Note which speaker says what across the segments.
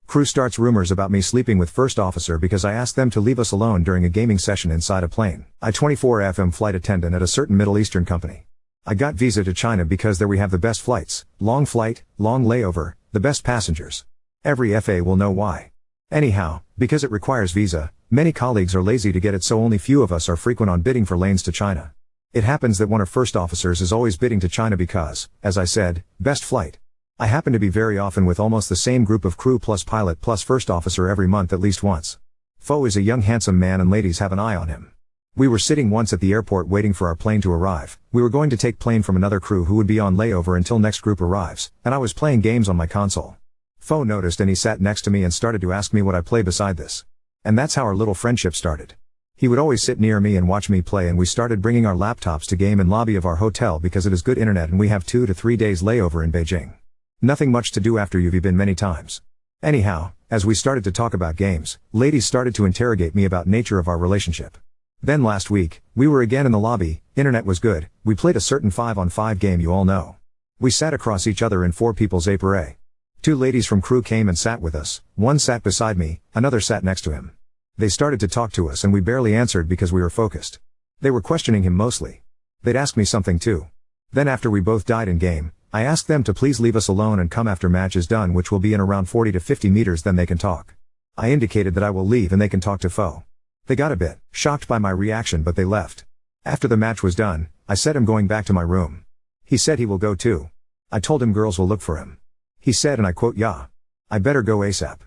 Speaker 1: Crew starts rumors about me sleeping with first officer because I asked them to leave us alone during a gaming session inside a plane. I-24 flight attendant at a certain Middle Eastern company. I got visa to China because there we have the best flights, long flight, long layover, the best passengers. Every FA will know why. Anyhow, because it requires visa, many colleagues are lazy to get it, so only few of us are frequent on bidding for lanes to China. It happens that one of first officers is always bidding to China because, as I said, best flight. I happen to be very often with almost the same group of crew plus pilot plus first officer every month at least once. Fo is a young handsome man and ladies have an eye on him. We were sitting once at the airport waiting for our plane to arrive. We were going to take plane from another crew who would be on layover until next group arrives, and I was playing games on my console. Fo noticed and he sat next to me and started to ask me what I play beside this. And that's how our little friendship started. He would always sit near me and watch me play, and we started bringing our laptops to game in lobby of our hotel because it is good internet and we have 2 to 3 days layover in Beijing. Nothing much to do after you've been many times. Anyhow, as we started to talk about games, ladies started to interrogate me about nature of our relationship. Then last week, we were again in the lobby, internet was good, we played a certain 5-on-5 game you all know. We sat across each other in 4 people's appareil. 2 ladies from crew came and sat with us, one sat beside me, another sat next to him. They started to talk to us and we barely answered because we were focused. They were questioning him mostly. They'd ask me something too. Then after we both died in game, I asked them to please leave us alone and come after match is done, which will be in around 40 to 50 meters, then they can talk. I indicated that I will leave and they can talk to Fo. They got a bit shocked by my reaction but they left. After the match was done, I said I'm going back to my room. He said he will go too. I told him girls will look for him. He said, and I quote, "Yeah, I better go ASAP."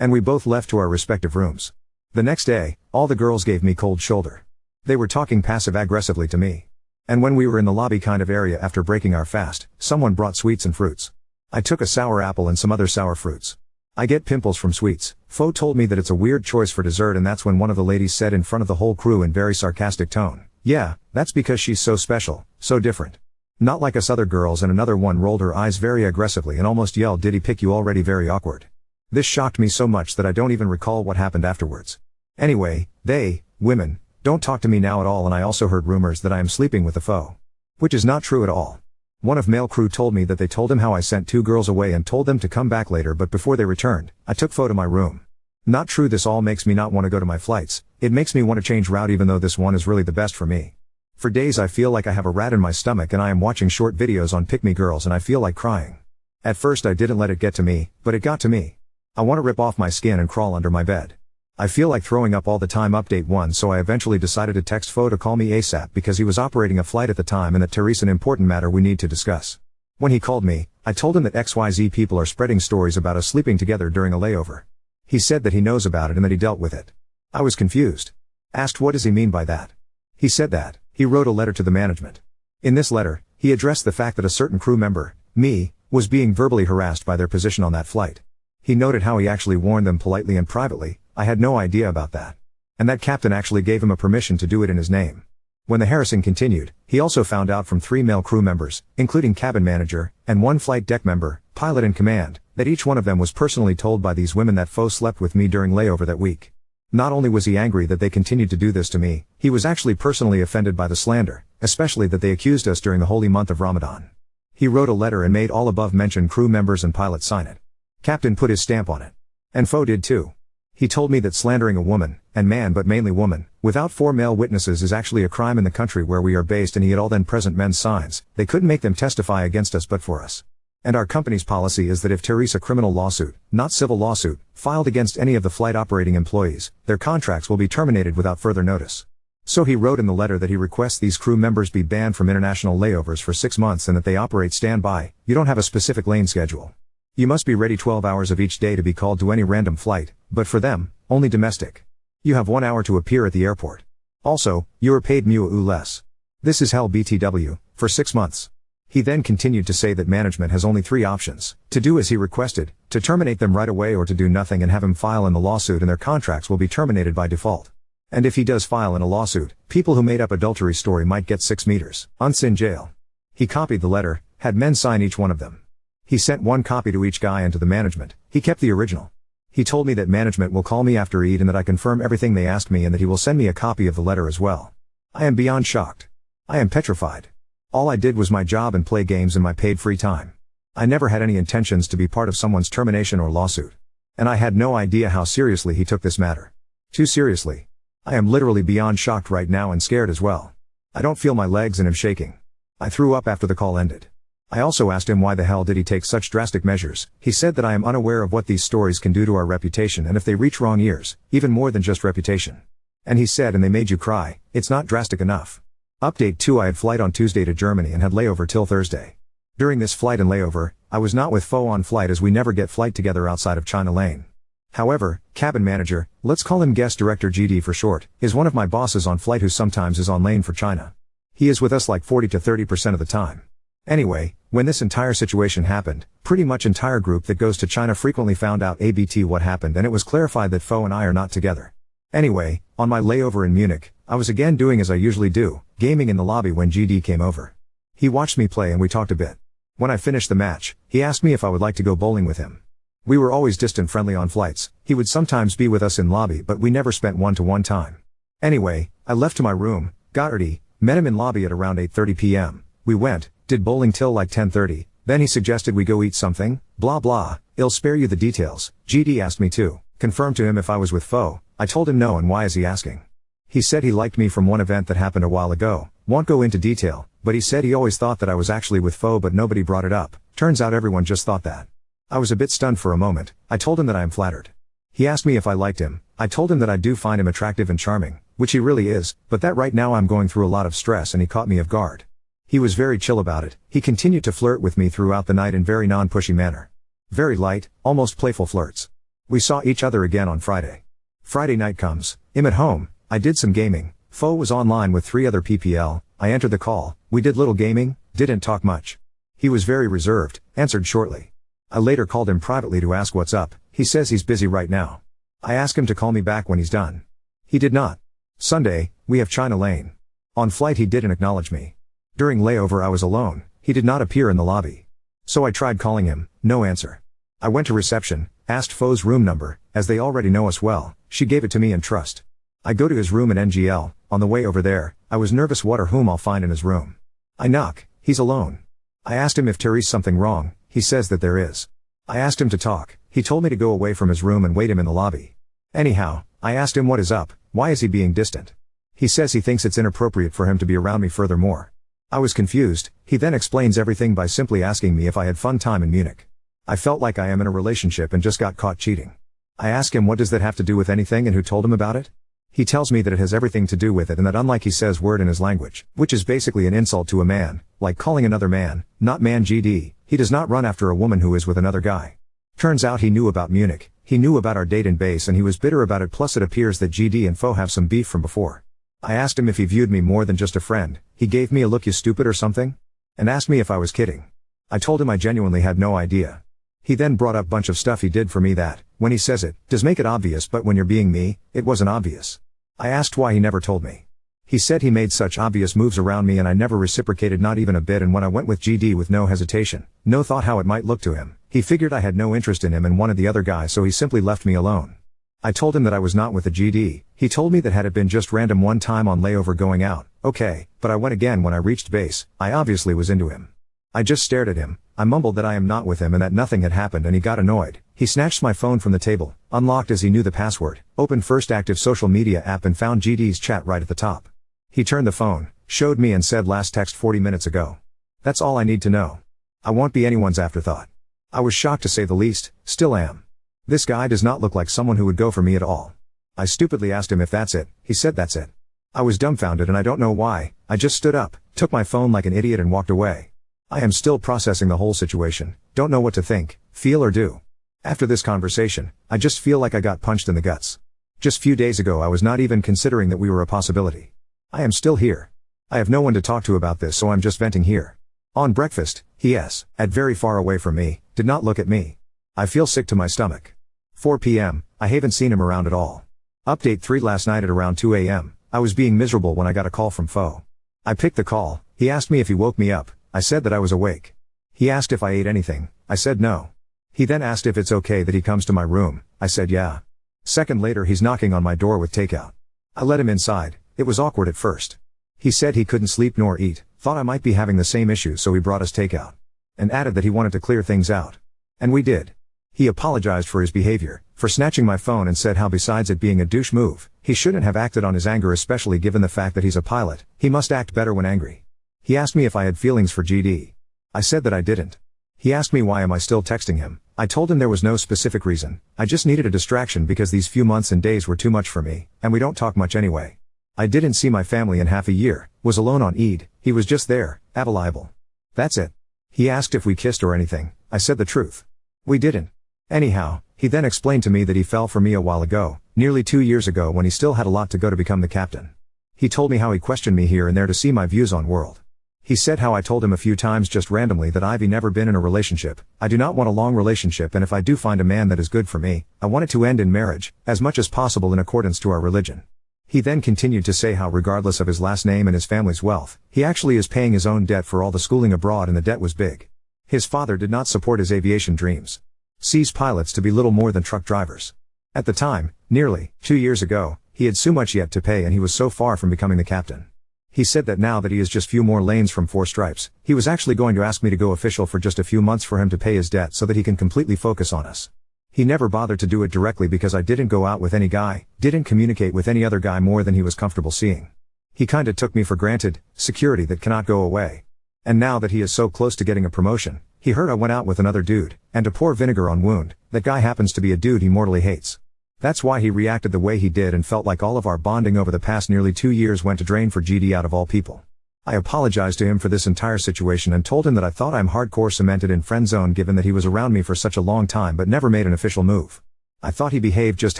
Speaker 1: And we both left to our respective rooms. The next day, all the girls gave me cold shoulder. They were talking passive-aggressively to me. And when we were in the lobby kind of area after breaking our fast, someone brought sweets and fruits. I took a sour apple and some other sour fruits. I get pimples from sweets. Fo told me that it's a weird choice for dessert, and that's when one of the ladies said in front of the whole crew in very sarcastic tone, "Yeah, that's because she's so special, so different. Not like us other girls." And another one rolled her eyes very aggressively and almost yelled, "Did he pick you already?" Very awkward. This shocked me so much that I don't even recall what happened afterwards. Anyway, they, women, don't talk to me now at all, and I also heard rumors that I am sleeping with the Fo. Which is not true at all. One of male crew told me that they told him how I sent 2 girls away and told them to come back later, but before they returned, I took Fo to my room. Not true. This all makes me not want to go to my flights. It makes me want to change route even though this one is really the best for me. For days I feel like I have a rat in my stomach and I am watching short videos on pick me girls and I feel like crying. At first I didn't let it get to me, but it got to me. I want to rip off my skin and crawl under my bed. I feel like throwing up all the time. Update 1. So I eventually decided to text Fo to call me ASAP because he was operating a flight at the time and that Teresa, an important matter we need to discuss. When he called me, I told him that XYZ people are spreading stories about us sleeping together during a layover. He said that he knows about it and that he dealt with it. I was confused. Asked what does he mean by that? He said that he wrote a letter to the management. In this letter, he addressed the fact that a certain crew member, me, was being verbally harassed by their position on that flight. He noted how he actually warned them politely and privately. I had no idea about that. And that captain actually gave him a permission to do it in his name. When the harassing continued, he also found out from 3 male crew members, including cabin manager, and 1 flight deck member, pilot in command, that each one of them was personally told by these women that Fo slept with me during layover that week. Not only was he angry that they continued to do this to me, he was actually personally offended by the slander, especially that they accused us during the holy month of Ramadan. He wrote a letter and made all above mentioned crew members and pilots sign it. Captain put his stamp on it. And Fo did too. He told me that slandering a woman, and man but mainly woman, without 4 male witnesses is actually a crime in the country where we are based, and he had all then present men's signs. They couldn't make them testify against us but for us. And our company's policy is that if there is a criminal lawsuit, not civil lawsuit, filed against any of the flight operating employees, their contracts will be terminated without further notice. So he wrote in the letter that he requests these crew members be banned from international layovers for 6 months and that they operate standby. You don't have a specific lane schedule. You must be ready 12 hours of each day to be called to any random flight, but for them, only domestic. You have 1 hour to appear at the airport. Also, you are paid mu less. This is hell BTW, for 6 months. He then continued to say that management has only 3 options: to do as he requested, to terminate them right away, or to do nothing and have him file in the lawsuit and their contracts will be terminated by default. And if he does file in a lawsuit, people who made up adultery story might get 6 meters in jail. He copied the letter, had men sign each one of them. He sent 1 copy to each guy and to the management. He kept the original. He told me that management will call me after Eid and that I confirm everything they asked me and that he will send me a copy of the letter as well. I am beyond shocked. I am petrified. All I did was my job and play games in my paid free time. I never had any intentions to be part of someone's termination or lawsuit. And I had no idea how seriously he took this matter. Too seriously. I am literally beyond shocked right now and scared as well. I don't feel my legs and am shaking. I threw up after the call ended. I also asked him why the hell did he take such drastic measures. He said that I am unaware of what these stories can do to our reputation and if they reach wrong ears, even more than just reputation. And he said, and they made you cry, it's not drastic enough. Update 2: I had flight on Tuesday to Germany and had layover till Thursday. During this flight and layover, I was not with Fo on flight as we never get flight together outside of China Lane. However, cabin manager, let's call him guest director GD for short, is one of my bosses on flight who sometimes is on lane for China. He is with us like 40 to 30% of the time. Anyway, when this entire situation happened, pretty much entire group that goes to China frequently found out ABT what happened and it was clarified that Fo and I are not together. Anyway, on my layover in Munich, I was again doing as I usually do, gaming in the lobby when GD came over. He watched me play and we talked a bit. When I finished the match, he asked me if I would like to go bowling with him. We were always distant friendly on flights, he would sometimes be with us in lobby but we never spent one-to-one time. Anyway, I left to my room, got ready, met him in lobby at around 8:30 p.m, we went, did bowling till like 10:30, then he suggested we go eat something, blah blah, I'll spare you the details. GD asked me to confirm to him if I was with Fo, I told him no and why is he asking. He said he liked me from one event that happened a while ago, won't go into detail, but he said he always thought that I was actually with Fo but nobody brought it up, turns out everyone just thought that. I was a bit stunned for a moment, I told him that I am flattered. He asked me if I liked him, I told him that I do find him attractive and charming, which he really is, but that right now I'm going through a lot of stress and he caught me off guard. He was very chill about it, he continued to flirt with me throughout the night in very non-pushy manner. Very light, almost playful flirts. We saw each other again on Friday. Friday night comes, I'm at home, I did some gaming, Fo was online with 3 other PPL, I entered the call, we did little gaming, didn't talk much. He was very reserved, answered shortly. I later called him privately to ask what's up, he says he's busy right now. I asked him to call me back when he's done. He did not. Sunday, we have China Lane. On flight he didn't acknowledge me. During layover I was alone, he did not appear in the lobby. So I tried calling him, no answer. I went to reception, asked Fo's room number, as they already know us well, she gave it to me in trust. I go to his room in NGL, on the way over there, I was nervous what or whom I'll find in his room. I knock, he's alone. I asked him if there's something wrong, he says that there is. I asked him to talk, he told me to go away from his room and wait him in the lobby. Anyhow, I asked him what is up, why is he being distant? He says he thinks it's inappropriate for him to be around me furthermore. I was confused, he then explains everything by simply asking me if I had fun time in Munich. I felt like I am in a relationship and just got caught cheating. I ask him what does that have to do with anything and who told him about it? He tells me that it has everything to do with it and that unlike he says word in his language, which is basically an insult to a man, like calling another man, not man GD, he does not run after a woman who is with another guy. Turns out he knew about Munich, he knew about our date in base and he was bitter about it plus it appears that GD and Fo have some beef from before. I asked him if he viewed me more than just a friend, he gave me a look you stupid or something? And asked me if I was kidding. I told him I genuinely had no idea. He then brought up bunch of stuff he did for me that, when he says it, does make it obvious but when you're being me, it wasn't obvious. I asked why he never told me. He said he made such obvious moves around me and I never reciprocated not even a bit and when I went with GD with no hesitation, no thought how it might look to him, he figured I had no interest in him and wanted the other guy so he simply left me alone. I told him that I was not with the GD, he told me that had it been just random one time on layover going out, okay, but I went again when I reached base, I obviously was into him. I just stared at him, I mumbled that I am not with him and that nothing had happened and he got annoyed. He snatched my phone from the table, unlocked as he knew the password, opened first active social media app and found GD's chat right at the top. He turned the phone, showed me and said last text 40 minutes ago. That's all I need to know. I won't be anyone's afterthought. I was shocked to say the least, still am. This guy does not look like someone who would go for me at all. I stupidly asked him if that's it, he said that's it. I was dumbfounded and I don't know why, I just stood up, took my phone like an idiot and walked away. I am still processing the whole situation, don't know what to think, feel or do. After this conversation, I just feel like I got punched in the guts. Just few days ago I was not even considering that we were a possibility. I am still here. I have no one to talk to about this so I'm just venting here. On breakfast, he at very far away from me, did not look at me. I feel sick to my stomach. 4 p.m, I haven't seen him around at all. Update 3 last night at around 2 a.m, I was being miserable when I got a call from Fo. I picked the call, he asked me if he woke me up, I said that I was awake. He asked if I ate anything, I said no. He then asked if it's okay that he comes to my room, I said yeah. Second later he's knocking on my door with takeout. I let him inside, it was awkward at first. He said he couldn't sleep nor eat, thought I might be having the same issue so he brought us takeout. And added that he wanted to clear things out. And we did. He apologized for his behavior, for snatching my phone, and said how besides it being a douche move, he shouldn't have acted on his anger, especially given the fact that he's a pilot. He must act better when angry. He asked me if I had feelings for GD. I said that I didn't. He asked me why am I still texting him. I told him there was no specific reason. I just needed a distraction because these few months and days were too much for me, and we don't talk much anyway. I didn't see my family in half a year, was alone on Eid, he was just there, available. That's it. He asked if we kissed or anything. I said the truth. We didn't. Anyhow, he then explained to me that he fell for me a while ago, nearly 2 years ago, when he still had a lot to go to become the captain. He told me how he questioned me here and there to see my views on world. He said how I told him a few times just randomly that I've never been in a relationship. I do not want a long relationship, and if I do find a man that is good for me, I want it to end in marriage, as much as possible in accordance to our religion. He then continued to say how regardless of his last name and his family's wealth, he actually is paying his own debt for all the schooling abroad, and the debt was big. His father did not support his aviation dreams. Sees pilots to be little more than truck drivers. At the time, nearly 2 years ago, he had so much yet to pay and he was so far from becoming the captain. He said that now that he is just few more lanes from 4 stripes, he was actually going to ask me to go official for just a few months for him to pay his debt so that he can completely focus on us. He never bothered to do it directly because I didn't go out with any guy, didn't communicate with any other guy more than he was comfortable seeing. He kinda took me for granted, security that cannot go away. And now that he is so close to getting a promotion, he heard I went out with another dude, and to pour vinegar on wound, that guy happens to be a dude he mortally hates. That's why he reacted the way he did and felt like all of our bonding over the past nearly 2 years went to drain for GD out of all people. I apologized to him for this entire situation and told him that I thought I'm hardcore cemented in friend zone given that he was around me for such a long time but never made an official move. I thought he behaved just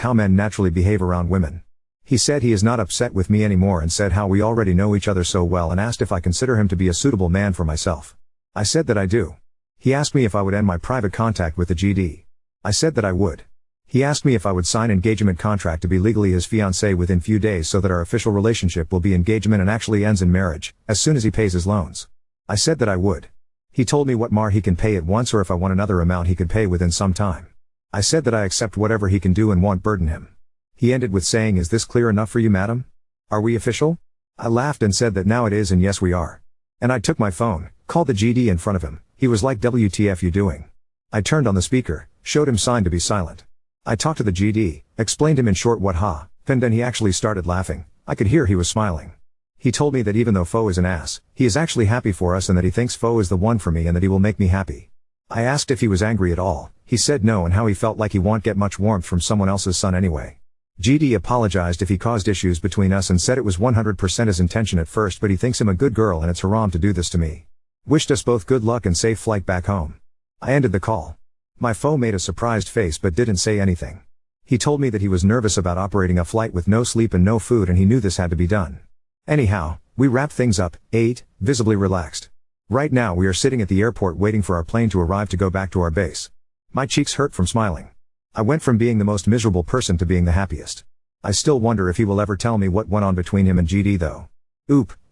Speaker 1: how men naturally behave around women. He said he is not upset with me anymore and said how we already know each other so well and asked if I consider him to be a suitable man for myself. I said that I do. He asked me if I would end my private contact with the GD. I said that I would. He asked me if I would sign engagement contract to be legally his fiancée within few days so that our official relationship will be engagement and actually ends in marriage, as soon as he pays his loans. I said that I would. He told me what mahr he can pay at once or if I want another amount he could pay within some time. I said that I accept whatever he can do and won't burden him. He ended with saying, "Is this clear enough for you, madam? Are we official?" I laughed and said that now it is and yes we are. And I took my phone, called the GD in front of him. He was like, "WTF you doing?" I turned on the speaker, showed him sign to be silent. I talked to the GD, explained him in short what and then he actually started laughing. I could hear he was smiling. He told me that even though Fo is an ass, he is actually happy for us and that he thinks Fo is the one for me and that he will make me happy. I asked if he was angry at all. He said no and how he felt like he won't get much warmth from someone else's son anyway. GD apologized if he caused issues between us and said it was 100% his intention at first but he thinks I'm a good girl and it's haram to do this to me. Wished us both good luck and safe flight back home. I ended the call. My Fo made a surprised face but didn't say anything. He told me that he was nervous about operating a flight with no sleep and no food and he knew this had to be done. Anyhow, we wrapped things up, ate, visibly relaxed. Right now we are sitting at the airport waiting for our plane to arrive to go back to our base. My cheeks hurt from smiling. I went from being the most miserable person to being the happiest. I still wonder if he will ever tell me what went on between him and GD though.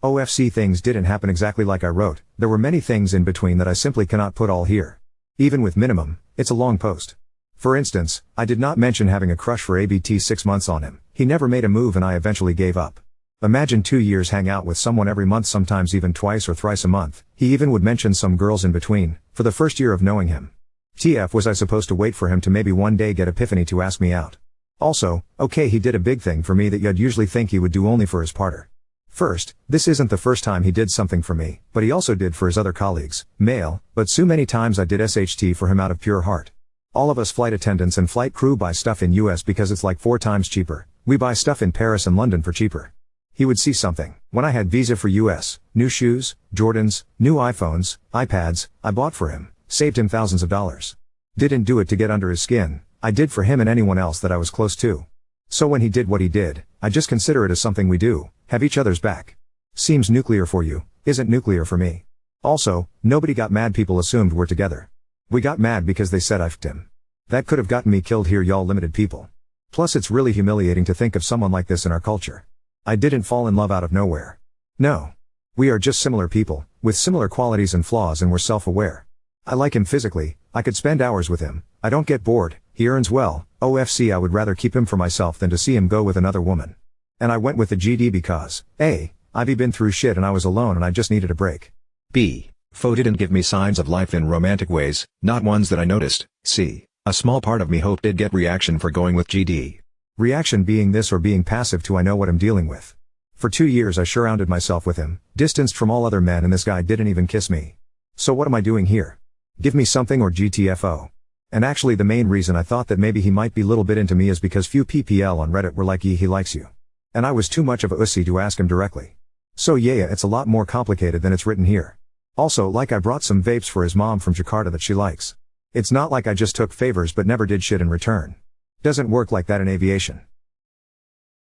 Speaker 1: OFC things didn't happen exactly like I wrote, there were many things in between that I simply cannot put all here. Even with minimum, it's a long post. For instance, I did not mention having a crush for ABT 6 months on him, he never made a move and I eventually gave up. Imagine 2 years hang out with someone every month, sometimes even twice or thrice a month, he even would mention some girls in between, for the first year of knowing him. TF was I supposed to wait for him to maybe one day get epiphany to ask me out? Also, okay he did a big thing for me that you'd usually think he would do only for his partner. First, this isn't the first time he did something for me, but he also did for his other colleagues, male, but so many times I did SHT for him out of pure heart. All of us flight attendants and flight crew buy stuff in US because it's like 4 times cheaper, we buy stuff in Paris and London for cheaper. He would see something, when I had visa for US, new shoes, Jordans, new iPhones, iPads, I bought for him, saved him thousands of dollars. Didn't do it to get under his skin, I did for him and anyone else that I was close to. So when he did what he did, I just consider it as something we do, have each other's back. Seems nuclear for you, isn't nuclear for me. Also, nobody got mad, people assumed we're together. We got mad because they said I f***ed him. That could have gotten me killed here, y'all limited people. Plus it's really humiliating to think of someone like this in our culture. I didn't fall in love out of nowhere. No. We are just similar people, with similar qualities and flaws and we're self-aware. I like him physically, I could spend hours with him, I don't get bored, he earns well, OFC I would rather keep him for myself than to see him go with another woman. And I went with the GD because, A, I've been through shit and I was alone and I just needed a break.
Speaker 2: B. Fo didn't give me signs of life in romantic ways, not ones that I noticed. C. A small part of me hoped it'd get reaction for going with GD.
Speaker 1: Reaction being this or being passive to I know what I'm dealing with. For 2 years I surrounded myself with him, distanced from all other men, and this guy didn't even kiss me. So what am I doing here? Give me something or GTFO. And actually the main reason I thought that maybe he might be a little bit into me is because few PPL on Reddit were like he likes you. And I was too much of a ussy to ask him directly. So yeah, it's a lot more complicated than it's written here. Also, like, I brought some vapes for his mom from Jakarta that she likes. It's not like I just took favors but never did shit in return. Doesn't work like that in aviation.